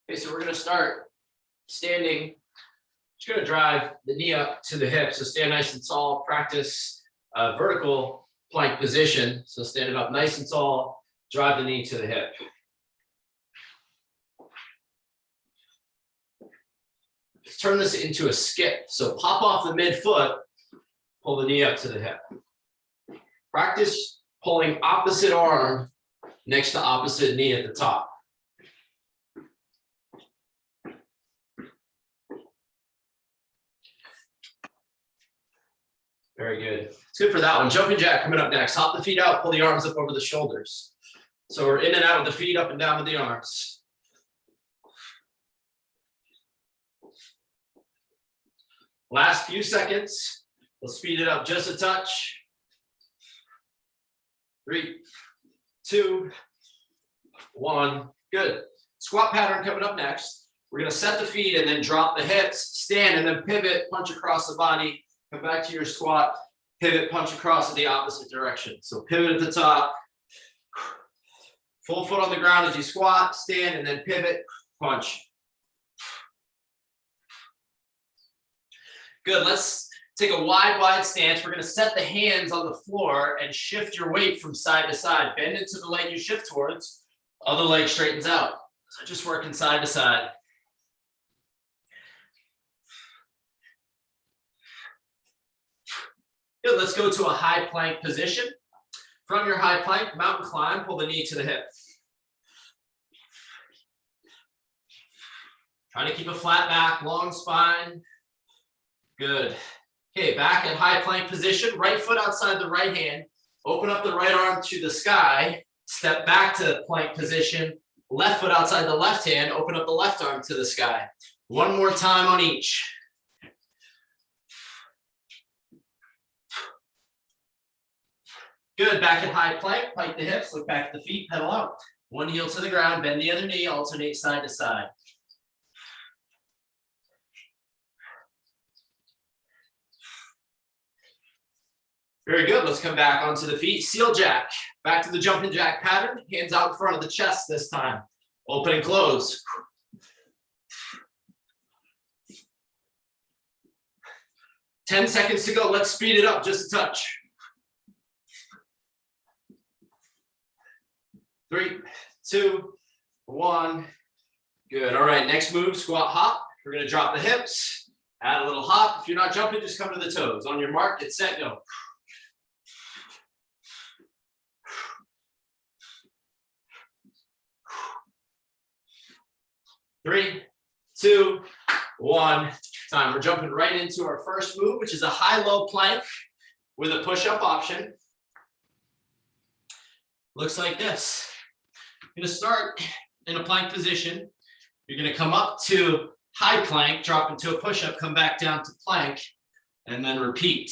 Okay, so we're gonna start standing. Just gonna drive the knee up to the hip. So stand nice and tall, practice vertical plank position. So stand it up nice and tall, drive the knee to the hip. Let's turn this into a skip. So pop off the midfoot, pull the knee up to the hip. Practice pulling opposite arm next to opposite knee at the top. Very good. It's good for that one. Jumping jack coming up next. Hop the feet out, pull the arms up over the shoulders. So we're in and out with the feet, up and down with the arms. Last few seconds. We'll speed it up just a touch. 3, 2, 1. Good. Squat pattern coming up next. We're going to set the feet and then drop the hips, stand and then pivot, punch across the body. Come back to your squat, pivot, punch across in the opposite direction. So pivot at the top, full foot on the ground as you squat, stand, and then pivot, punch. Good, let's take a wide stance. We're gonna set the hands on the floor and shift your weight from side to side. Bend into the leg you shift towards, other leg straightens out. So just working side to side. Good, let's go to a high plank position. From your high plank, mountain climb, pull the knee to the hip. Trying to keep a flat back, long spine. Good. Okay, back at high plank position, right foot outside the right hand. Open up the right arm to the sky. Step back to plank position. Left foot outside the left hand. Open up the left arm to the sky. One more time on each. Good, back at high plank, pike the hips, look back at the feet, pedal out. One heel to the ground, bend the other knee, alternate side to side. Very good, let's come back onto the feet. Seal jack, back to the jumping jack pattern, hands out in front of the chest this time. Open and close. 10 seconds to go, let's speed it up just a touch. 3, 2, 1. Good. All right, next move, squat hop. We're going to drop the hips, add a little hop. If you're not jumping, just come to the toes. On your mark, get set, go. Three, 2, 1. Time. We're jumping right into our first move, which is a high-low plank with a push-up option. Looks like this. You're going to start in a plank position. You're going to come up to high plank, drop into a push-up, come back down to plank, and then repeat.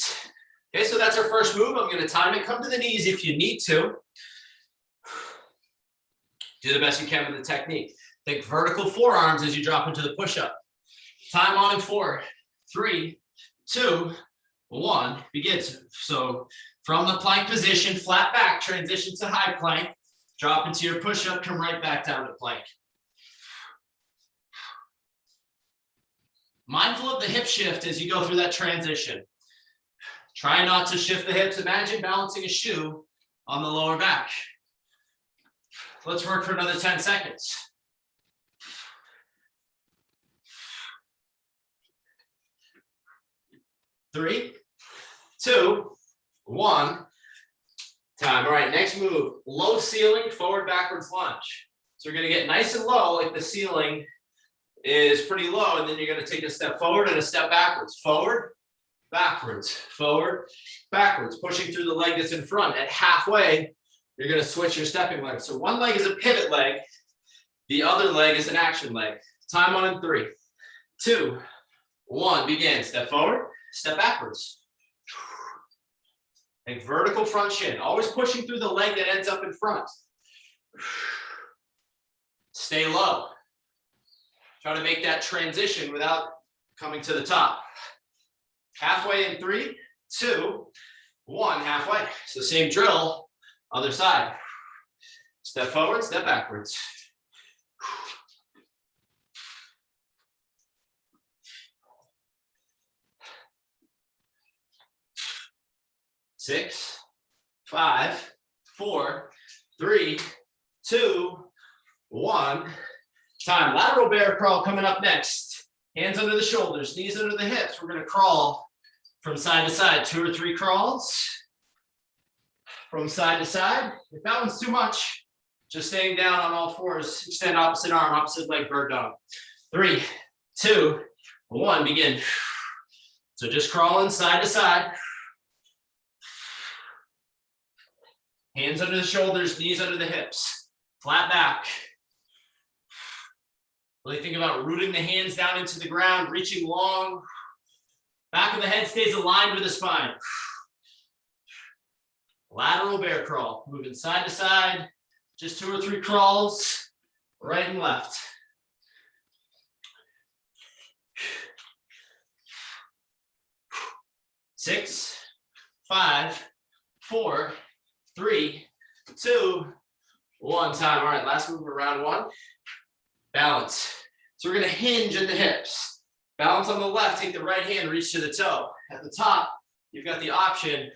Okay, so that's our first move. I'm going to time it. Come to the knees if you need to. Do the best you can with the technique. Think vertical forearms as you drop into the push-up. Time on in 4, 3, 2, 1. Begin. So from the plank position, flat back, transition to high plank. Drop into your push-up, come right back down to plank. Mindful of the hip shift as you go through that transition. Try not to shift the hips. Imagine balancing a shoe on the lower back. Let's work for another 10 seconds. 3, 2, 1. Time. All right, next move, low ceiling, forward backwards lunge. So we're going to get nice and low, like the ceiling is pretty low, and then you're going to take a step forward and a step backwards. Forward, backwards, pushing through the leg that's in front. At halfway, you're going to switch your stepping leg. So one leg is a pivot leg, the other leg is an action leg. Time on in 3, 2, 1. Begin. Step forward, step backwards. Like vertical front shin, always pushing through the leg that ends up in front. Stay low. Try to make that transition without coming to the top. Halfway in 3, 2, 1, halfway. So same drill, other side. Step forward, step backwards. 6, 5, 4, 3, 2, 1. Time. Lateral bear crawl coming up next. Hands under the shoulders, knees under the hips. We're going to crawl from side to side, 2 or 3 crawls from side to side. If that one's too much, just staying down on all fours, extend opposite arm, opposite leg, bird dog. 3, 2, 1, begin. So just crawling side to side. Hands under the shoulders, knees under the hips. Flat back. Really think about rooting the hands down into the ground, reaching long. Back of the head stays aligned with the spine. Lateral bear crawl, moving side to side. Just 2 or 3 crawls, right and left. Six, 5, 4, 3, 2, 1. Time. All right, last move of round 1. Balance. So we're going to hinge at the hips. Balance on the left, take the right hand, reach to the toe. At the top, you've got the option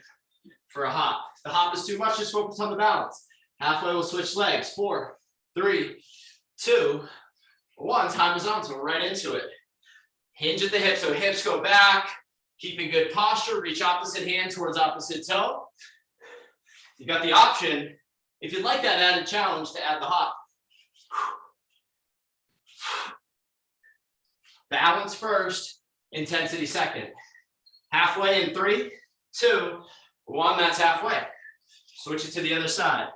for a hop. If the hop is too much, just focus on the balance. Halfway, we'll switch legs. 4, 3, 2, 1. Time is on, so we're right into it. Hinge at the hips, so hips go back. Keeping good posture, reach opposite hand towards opposite toe. You've got the option, if you'd like that added challenge, to add the hop. Balance first, intensity second. Halfway in 3, 2, 1, that's halfway. Switch it to the other side.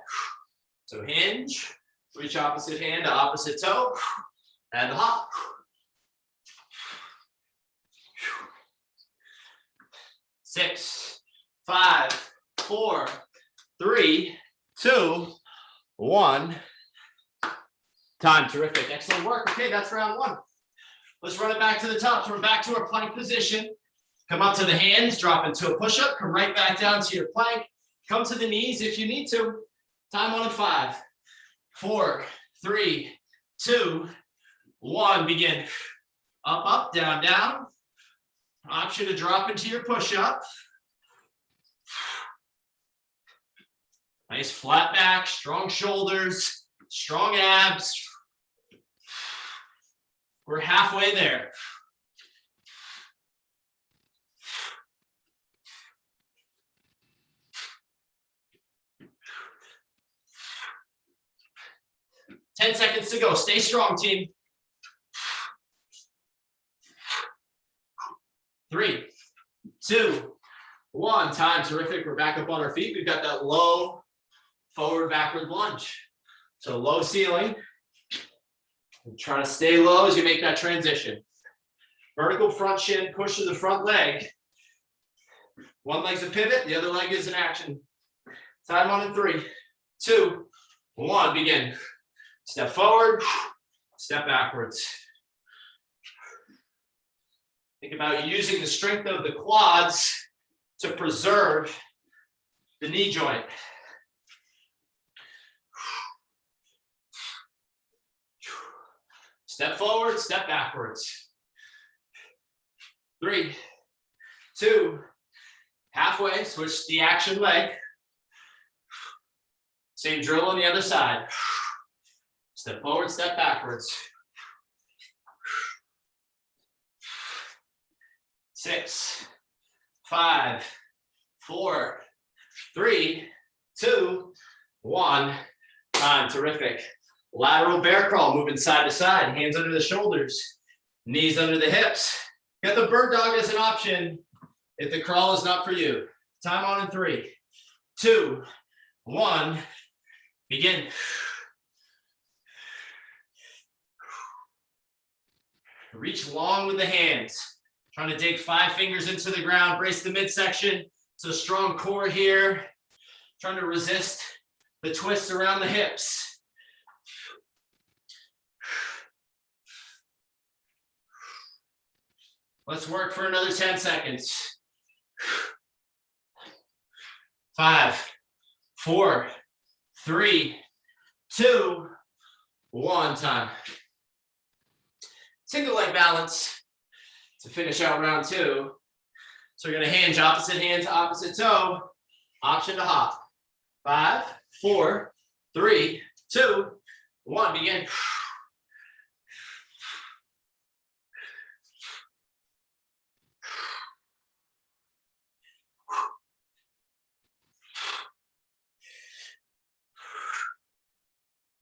So hinge, reach opposite hand to opposite toe, add the hop. 6, 5, 4, 3, 2, 1. Time. Terrific. Excellent work. Okay, that's round 1. Let's run it back to the top. So we're back to our plank position. Come up to the hands, drop into a push-up, come right back down to your plank. Come to the knees if you need to. Time on in 5, 4, 3, 2, 1. Begin. Up, up, down, down. Option to drop into your push-up. Nice flat back, strong shoulders, strong abs. We're halfway there. Ten seconds to go. Stay strong, team. 3, 2, 1. Time. Terrific. We're back up on our feet. We've got that low forward backward lunge. So low ceiling. And try to stay low as you make that transition. Vertical front shin, push to the front leg. One leg's a pivot, the other leg is in action. Time on in 3, 2, 1. Begin. Step forward, step backwards. Think about using the strength of the quads to preserve the knee joint. Step forward, step backwards. 3, 2, halfway, switch the action leg. Same drill on the other side. Step forward, step backwards. 6, 5, 4, 3, 2, 1. Time. Terrific. Lateral bear crawl, moving side to side, hands under the shoulders, knees under the hips. Got the bird dog as an option if the crawl is not for you. Time on in 3, 2, 1. Begin. Reach long with the hands. Trying to dig 5 fingers into the ground, brace the midsection. It's a strong core here. Trying to resist the twists around the hips. Let's work for another 10 seconds. 5, 4, 3, 2, 1. Time. Single leg balance to finish out round 2. So you're going to hinge opposite hand to opposite toe. Option to hop. 5, 4, 3, 2, 1. Begin.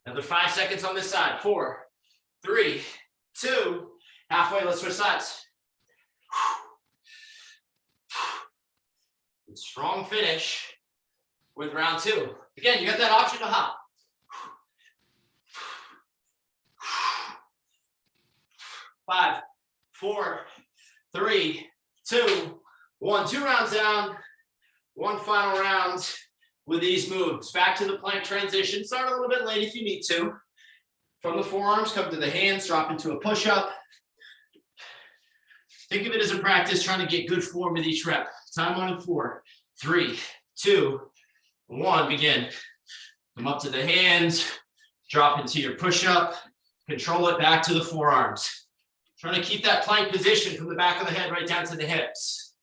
Another 5 seconds on this side. 4, 3, 2, halfway. Let's switch sides. Good, strong finish with round 2. Again, you got that option to hop. 5, 4, 3, 2, 1. 2 rounds down. 1 final round with these moves. Back to the plank transition. Start a little bit late if you need to. From the forearms, come to the hands, drop into a push-up. Think of it as a practice, trying to get good form with each rep. Time on in 4, 3, 2, 1. Begin. Come up to the hands, drop into your push-up, control it back to the forearms. Trying to keep that plank position from the back of the head right down to the hips.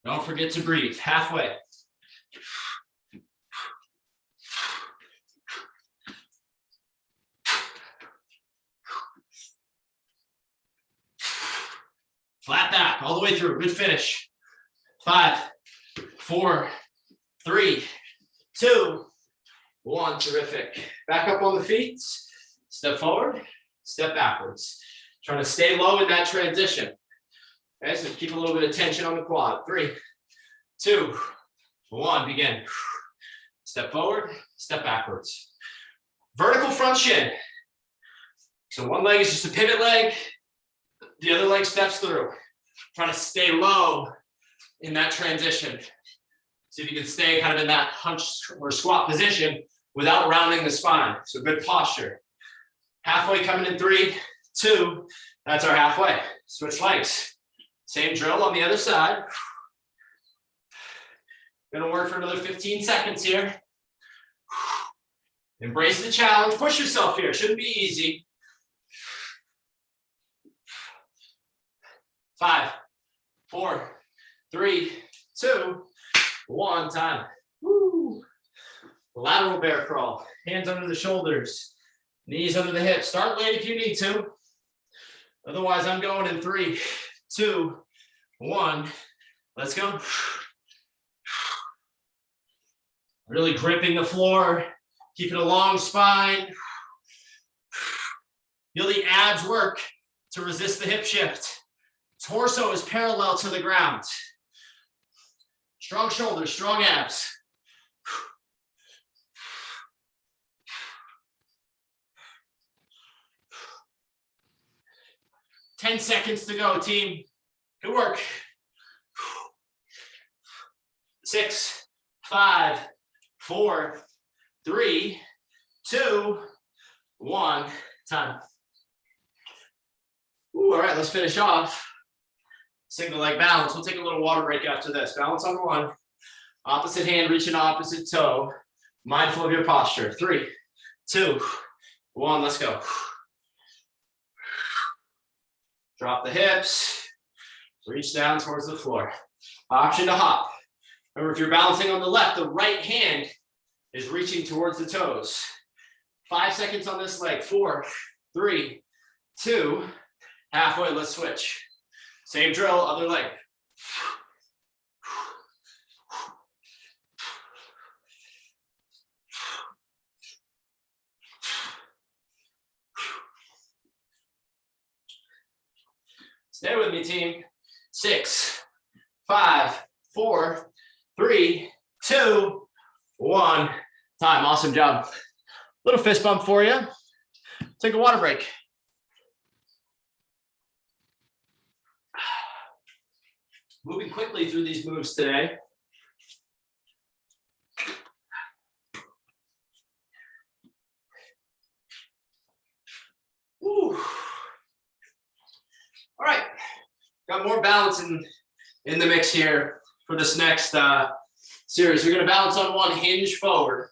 Don't forget to breathe. Halfway. Flat back all the way through. Good finish. 5, 4, 3, 2, 1. Terrific. Back up on the feet. Step forward, step backwards. Trying to stay low in that transition. Okay, so keep a little bit of tension on the quad. 3, 2, 1. Begin. Step forward, step backwards. Vertical front shin. So one leg is just a pivot leg. The other leg steps through. Trying to stay low in that transition. See if you can stay kind of in that hunch or squat position without rounding the spine. So good posture. Halfway coming in 3, 2. That's our halfway. Switch legs. Same drill on the other side. Gonna work for another 15 seconds here. Embrace the challenge. Push yourself here. Shouldn't be easy. 5, 4, 3, 2, 1. Time. Woo. Lateral bear crawl. Hands under the shoulders. Knees under the hips. Start late if you need to. Otherwise, I'm going in 3, 2, 1. Let's go. Really gripping the floor. Keeping a long spine. Feel the abs work to resist the hip shift. Torso is parallel to the ground. Strong shoulders, strong abs. 10 seconds to go, team. Good work. 6, 5, 4, 3, 2, 1. Time. Ooh, all right, let's finish off. Single leg balance. We'll take a little water break after this. Balance on 1. Opposite hand reaching opposite toe. Mindful of your posture. 3, 2, 1. Let's go. Drop the hips. Reach down towards the floor. Option to hop. Remember, if you're balancing on the left, the right hand is reaching towards the toes. 5 seconds on this leg. 4, 3, 2. Halfway. Let's switch. Same drill, other leg. Stay with me, team. 6, 5, 4, 3, 2, 1. Time. Awesome job. Little fist bump for you. Take a water break. Moving quickly through these moves today. Woo. All right, got more balance in the mix here for this next series. You're gonna balance on 1, hinge forward.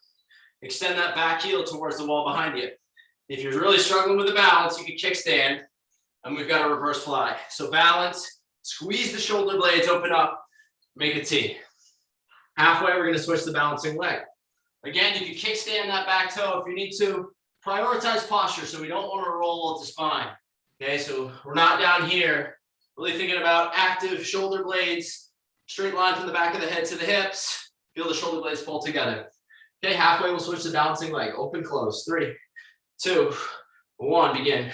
Extend that back heel towards the wall behind you. If you're really struggling with the balance, you can kickstand, and we've got a reverse fly. So balance, Squeeze the shoulder blades, open up, make a T. Halfway, we're gonna switch the balancing leg. Again, you can kickstand that back toe if you need to. Prioritize posture, so we don't want to roll at the spine. Okay, so we're not down here, really thinking about active shoulder blades, straight line from the back of the head to the hips. Feel the shoulder blades pull together. Okay, halfway, we'll switch the balancing leg. Open, close. 3, 2, 1, begin.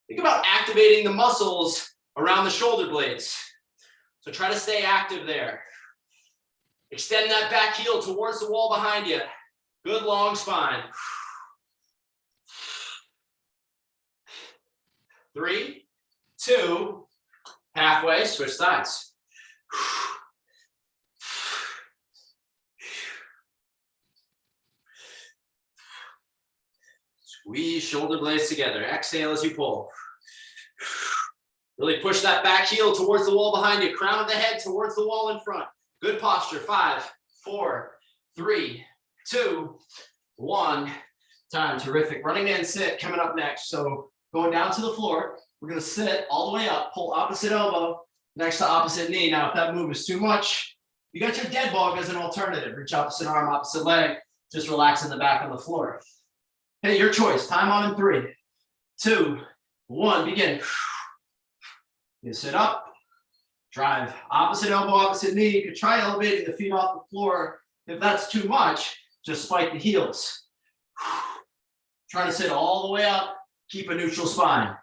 Think about activating the muscles around the shoulder blades. So try to stay active there. Extend that back heel towards the wall behind you. Good long spine. 3, 2, halfway, switch sides. Squeeze shoulder blades together. Exhale as you pull. Really push that back heel towards the wall behind you. Crown of the head towards the wall in front. Good posture. 5, 4, 3, 2, 1. Time. Terrific. Running man sit coming up next. So going down to the floor, we're going to sit all the way up, pull opposite elbow next to opposite knee. Now, if that move is too much, you got your dead bug as an alternative. Reach opposite arm, opposite leg. Just relax in the back on the floor. Hey, your choice. Time on in 3, 2, 1. Begin. You sit up, drive opposite elbow, opposite knee. You could try elevating the feet off the floor. If that's too much, just spike the heels. Try to sit all the way up, keep a neutral spine.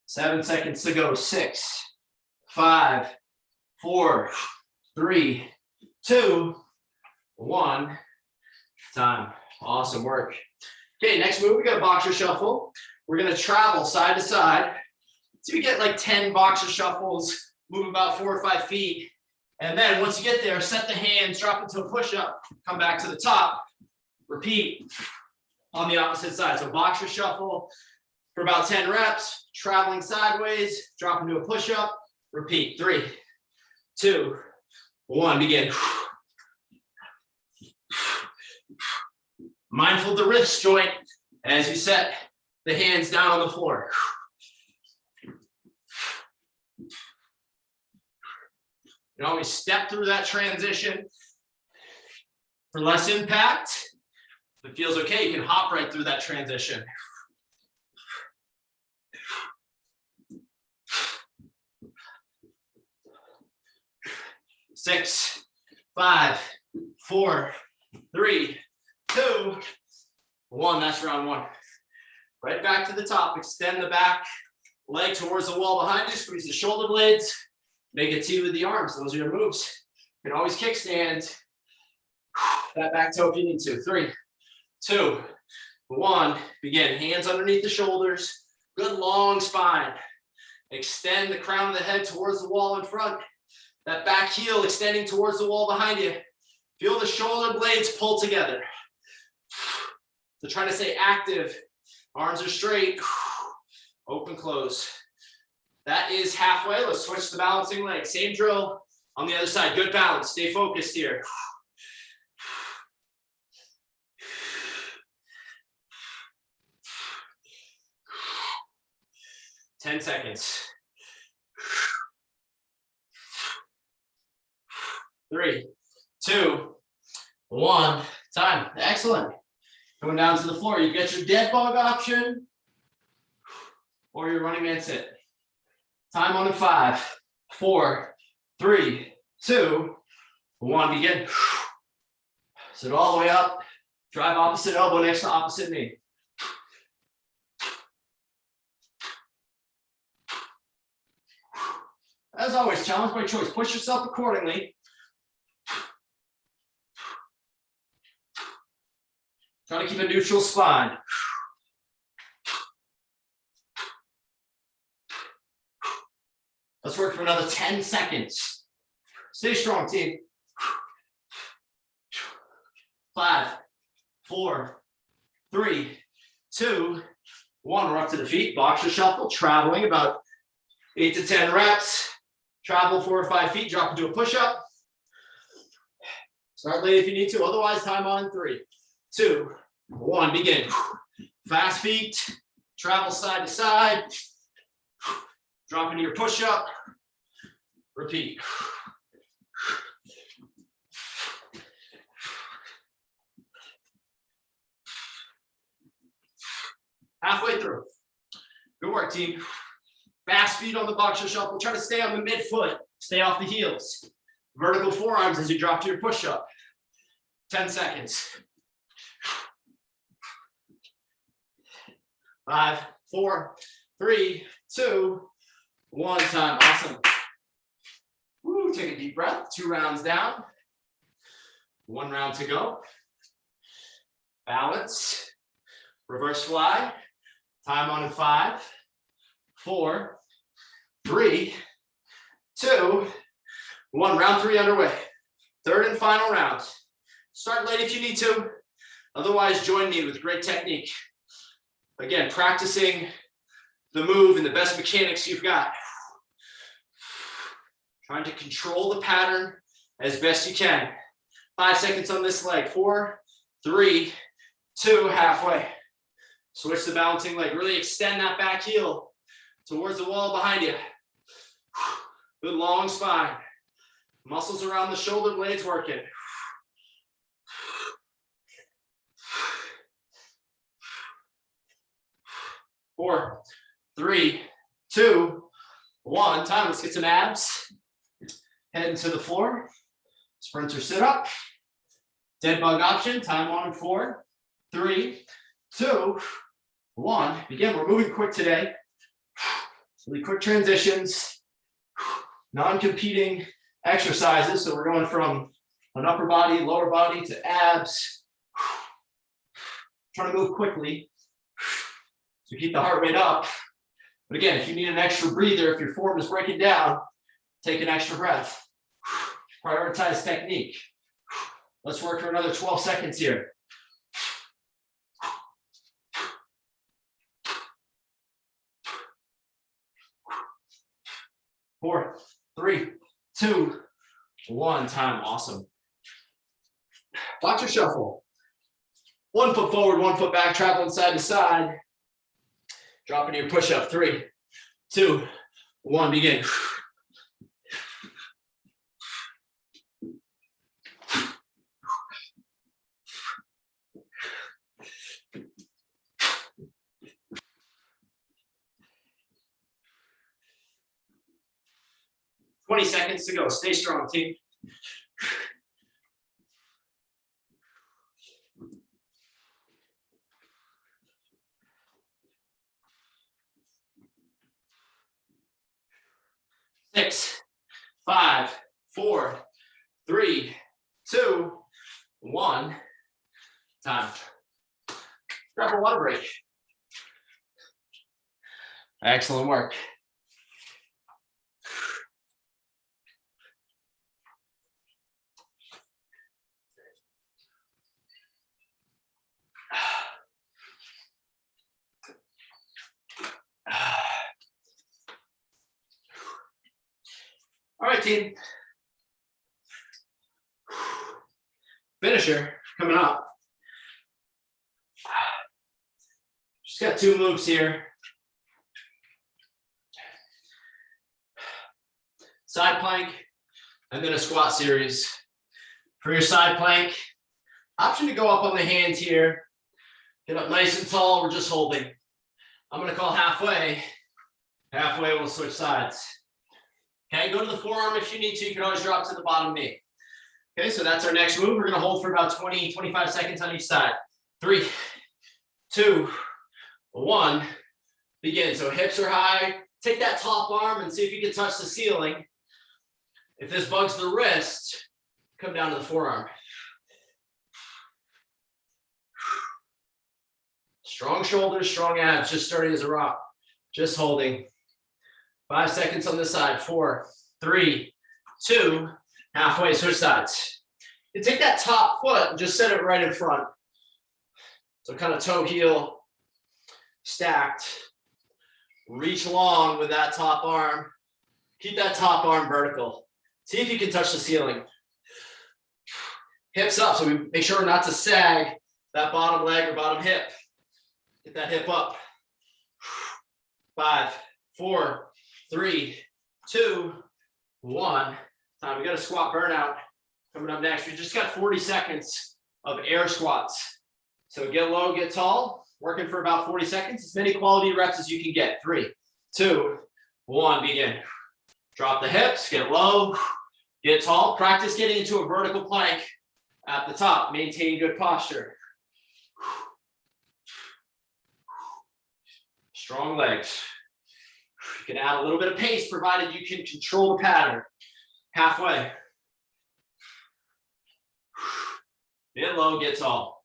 Seven seconds to go. 6, 5, 4, 3, 2, 1. Time. Awesome work. Okay, next move, we got a boxer shuffle. We're gonna travel side to side. So we get like 10 boxer shuffles, move about 4 or 5 feet. And then once you get there, set the hands, drop into a push-up, come back to the top, repeat on the opposite side. So boxer shuffle for about 10 reps, traveling sideways, drop into a push-up, repeat. 3, 2, 1, begin. Mindful of the wrist joint as you set the hands down on the floor. You can always step through that transition for less impact. If it feels okay, you can hop right through that transition. 6, 5, 4, 3, 2, 1. That's round 1. Right back to the top. Extend the back leg towards the wall behind you. Squeeze the shoulder blades. Make a T with the arms. Those are your moves. You can always kickstand that back toe if you need to. 3, 2, 1. Begin. Hands underneath the shoulders. Good long spine. Extend the crown of the head towards the wall in front. That back heel extending towards the wall behind you. Feel the shoulder blades pull together. So try to stay active. Arms are straight. Open, close. That is halfway. Let's switch the balancing leg. Same drill on the other side. Good balance. Stay focused here. Ten seconds. 3, 2, 1. Time. Excellent. Going down to the floor. You get your dead bug option or your running man sit. Time on in 5, 4, 3, 2, 1. Begin. Sit all the way up. Drive opposite elbow next to opposite knee. As always, challenge by choice. Push yourself accordingly. Try to keep a neutral spine. Let's work for another 10 seconds. Stay strong, team. 5, 4, 3, 2, 1. We're up to the feet. Boxer shuffle, traveling about 8 to 10 reps. Travel 4 or 5 feet, drop into a push-up. Start late if you need to, otherwise time on 3, 2, 1, begin. Fast feet, travel side to side. Drop into your push-up. Repeat. Halfway through. Good work, team. Fast feet on the boxer shuffle. Try to stay on the midfoot. Stay off the heels. Vertical forearms as you drop to your push-up. 10 seconds. 5, 4, 3, 2, 1 time. Awesome. Woo, take a deep breath. 2 rounds down. 1 round to go. Balance. Reverse fly. Time on in 5, 4, 3, 2, 1. Round 3 underway. Third and final round. Start late if you need to. Otherwise, join me with great technique. Again, practicing the move and the best mechanics you've got. Trying to control the pattern as best you can. 5 seconds on this leg. 4, 3, 2, halfway. Switch the balancing leg. Really extend that back heel towards the wall behind you. Good long spine. Muscles around the shoulder blades working. 4, 3, 2, 1. Time. Let's get some abs. Head into the floor. Sprinter sit up. Dead bug option. Time on in 4, 3, 2, 1. Begin. We're moving quick today. Really quick transitions. Non-competing exercises. So we're going from an upper body, lower body to abs. Trying to move quickly. So keep the heart rate up. But again, if you need an extra breather, if your form is breaking down, take an extra breath. Prioritize technique. Let's work for another 12 seconds here. 4, 3, 2, 1. Time. Awesome. Boxer shuffle. 1 foot forward, 1 foot back, traveling side to side. Drop into your push-up. 3, 2, 1. Begin. Twenty seconds to go. Stay strong, team. Six, 5, 4, 3, 2, 1. Time. Grab a water break. Excellent work. All right, team. Finisher coming up. Just got 2 moves here. Side plank and then a squat series. For your side plank, option to go up on the hands here. Get up nice and tall. We're just holding. I'm going to call halfway. Halfway, we'll switch sides. Okay, go to the forearm if you need to. You can always drop to the bottom knee. Okay, so that's our next move. We're going to hold for about 20, 25 seconds on each side. 3, 2, 1. Begin. So hips are high. Take that top arm and see if you can touch the ceiling. If this bugs the wrist, come down to the forearm. Strong shoulders, strong abs, just starting as a rock. Just holding. 5 seconds on this side. 4, 3, 2, halfway, switch sides. You take that top foot and just set it right in front. So kind of toe heel stacked. Reach long with that top arm. Keep that top arm vertical. See if you can touch the ceiling. Hips up, so we make sure not to sag that bottom leg or bottom hip. Get that hip up. 5, 4, 3, 2, 1. Time. We got a squat burnout coming up next. We just got 40 seconds of air squats. So get low, get tall. Working for about 40 seconds. As many quality reps as you can get. 3, 2, 1. Begin. Drop the hips. Get low. Get tall. Practice getting into a vertical plank at the top. Maintain good posture. Strong legs. You can add a little bit of pace provided you can control the pattern. Halfway. Get low, get tall.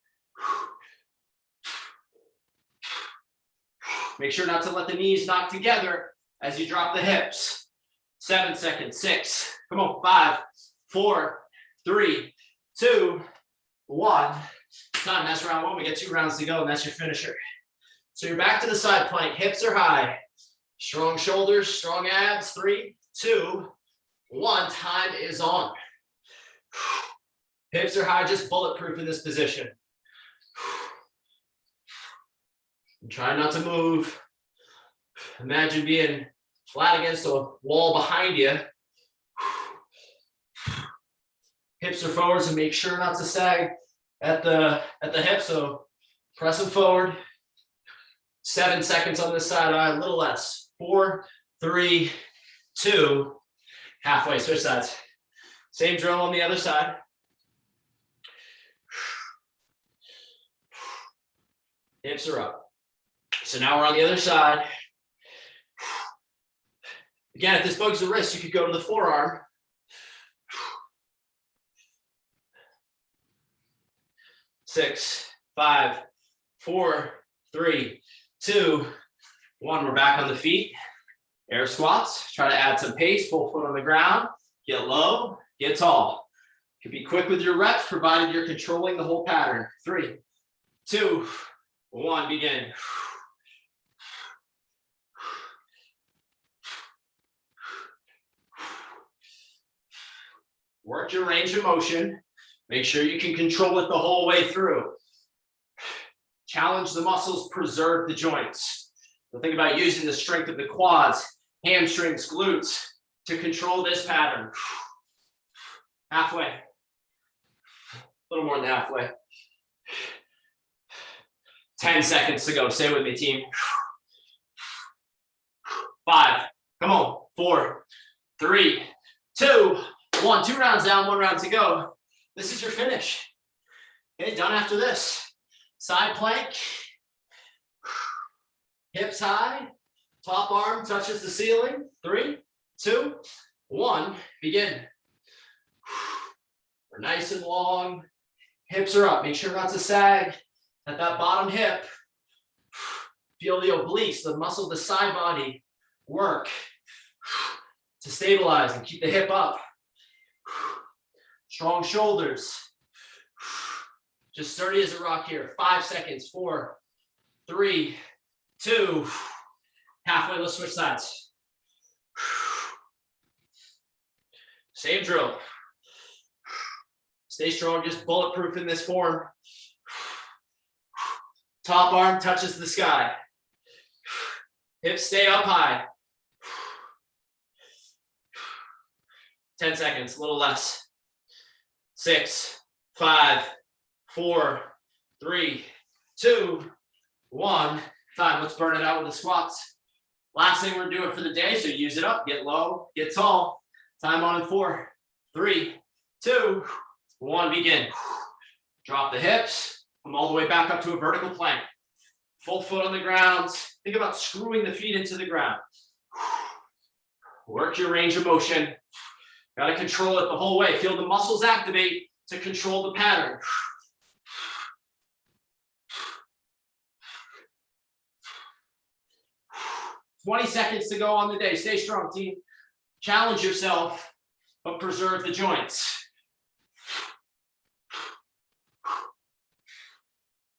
Make sure not to let the knees knock together as you drop the hips. 7 seconds, 6. Come on, 5, 4, 3, 2, 1. Time, that's round 1. We got 2 rounds to go, and that's your finisher. So you're back to the side plank. Hips are high. Strong shoulders, strong abs. 3, 2, 1. Time is on. Hips are high, just bulletproof in this position. Try not to move. Imagine being flat against a wall behind you. Hips are forward, so make sure not to sag at the hip. So press them forward. 7 seconds on this side, a little less. 4, 3, 2. Halfway, switch sides. Same drill on the other side. Hips are up. So now we're on the other side. Again, if this bugs the wrist, you could go to the forearm. 6, 5, 4, 3, 2, 1. We're back on the feet. Air squats. Try to add some pace. Full foot on the ground. Get low. Get tall. You can be quick with your reps, provided you're controlling the whole pattern. 3, 2, 1. Begin. Work your range of motion. Make sure you can control it the whole way through. Challenge the muscles, preserve the joints. So think about using the strength of the quads, hamstrings, glutes to control this pattern. Halfway. A little more than halfway. 10 seconds to go. Stay with me, team. 5. Come on. 4, 3, 2, 1. 2 rounds down, 1 round to go. This is your finish. Okay, done after this. Side plank. Hips high. Top arm touches the ceiling. 3, 2, 1. Begin. We're nice and long. Hips are up. Make sure not to sag at that bottom hip. Feel the obliques, the muscle of the side body work to stabilize and keep the hip up. Strong shoulders. Just sturdy as a rock here. 5 seconds. 4, 3, 2. Halfway, let's switch sides. Same drill. Stay strong, just bulletproof in this form. Top arm touches the sky. Hips stay up high. 10 seconds, a little less. 6, 5, 4, 3, 2, 1. Time, let's burn it out with the squats. Last thing we're doing for the day, so use it up, get low, get tall. Time on in 4, 3, 2, 1, begin. Drop the hips, come all the way back up to a vertical plank. Full foot on the ground. Think about screwing the feet into the ground. Work your range of motion. Got to control it the whole way. Feel the muscles activate to control the pattern. "20 seconds to go on the day. Stay strong, team. Challenge yourself, but preserve the joints.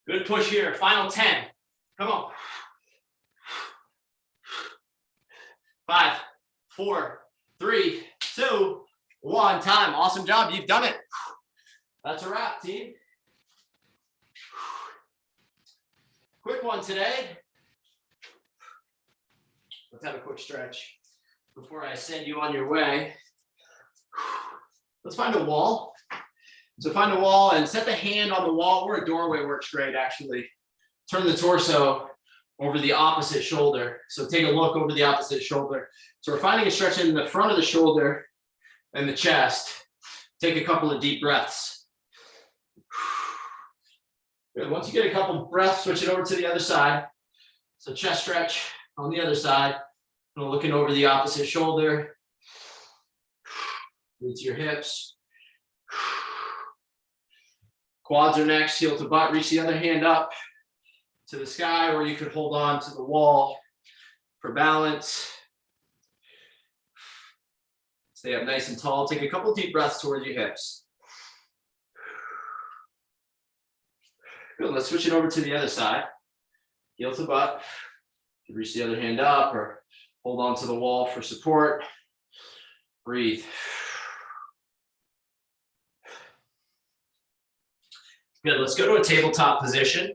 Good push here. Final 10. Come on. 5, 4, 3, 2, 1, time. Awesome job. You've done it. That's a wrap, team. Quick one today. Let's have a quick stretch before I send you on your way. Let's find a wall. So find a wall and set the hand on the wall, or a doorway works great, actually. Turn the torso over the opposite shoulder. So take a look over the opposite shoulder. So we're finding a stretch in the front of the shoulder and the chest. Take a couple of deep breaths. Good. Once you get a couple breaths, switch it over to the other side. So chest stretch on the other side. Looking over the opposite shoulder. Breathe to your hips. Quads are next, heel to butt. Reach the other hand up to the sky, or you could hold on to the wall for balance. Stay up nice and tall. Take a couple deep breaths towards your hips. Good. Let's switch it over to the other side. Heel to butt. You can reach the other hand up or hold on to the wall for support. Breathe. Good. Let's go to a tabletop position.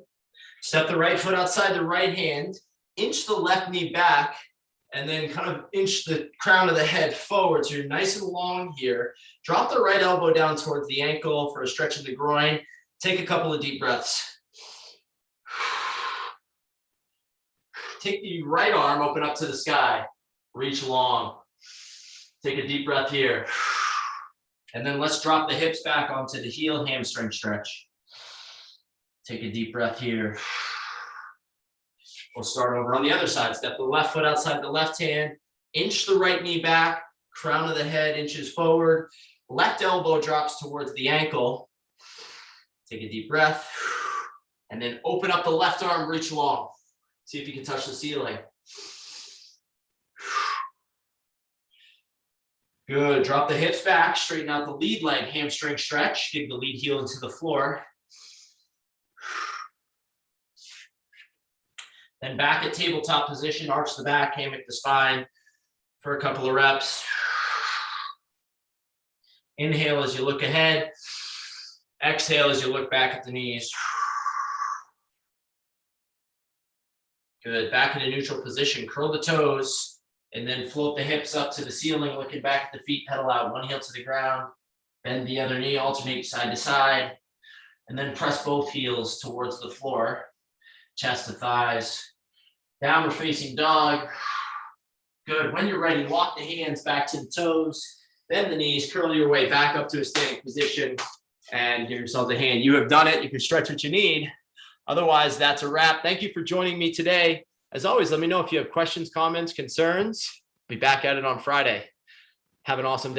Step the right foot outside the right hand, inch the left knee back, and then kind of inch the crown of the head forward. So you're nice and long here. Drop the right elbow down towards the ankle for a stretch of the groin. Take a couple of deep breaths. Take the right arm, open up to the sky. Reach long. Take a deep breath here. And then let's drop the hips back onto the heel hamstring stretch. Take a deep breath here. We'll start over on the other side. Step the left foot outside the left hand. Inch the right knee back. Crown of the head inches forward. Left elbow drops towards the ankle. Take a deep breath. And then open up the left arm, reach long. See if you can touch the ceiling. Good. Drop the hips back. Straighten out the lead leg hamstring stretch. Dig the lead heel into the floor. Then back at tabletop position, arch the back, hammock the spine for a couple of reps. Inhale as you look ahead. Exhale as you look back at the knees. Good. Back in a neutral position, curl the toes, and then float the hips up to the ceiling, looking back at the feet, pedal out, one heel to the ground, bend the other knee, alternate side to side, and then press both heels towards the floor. Chest to thighs, downward facing dog. Good. When you're ready, walk the hands back to the toes, bend the knees, curl your way back up to a standing position, and give yourself a hand. You have done it. You can stretch what you need. Otherwise, that's a wrap. Thank you for joining me today. As always, let me know if you have questions, comments, concerns. Be back at it on Friday. Have an awesome day.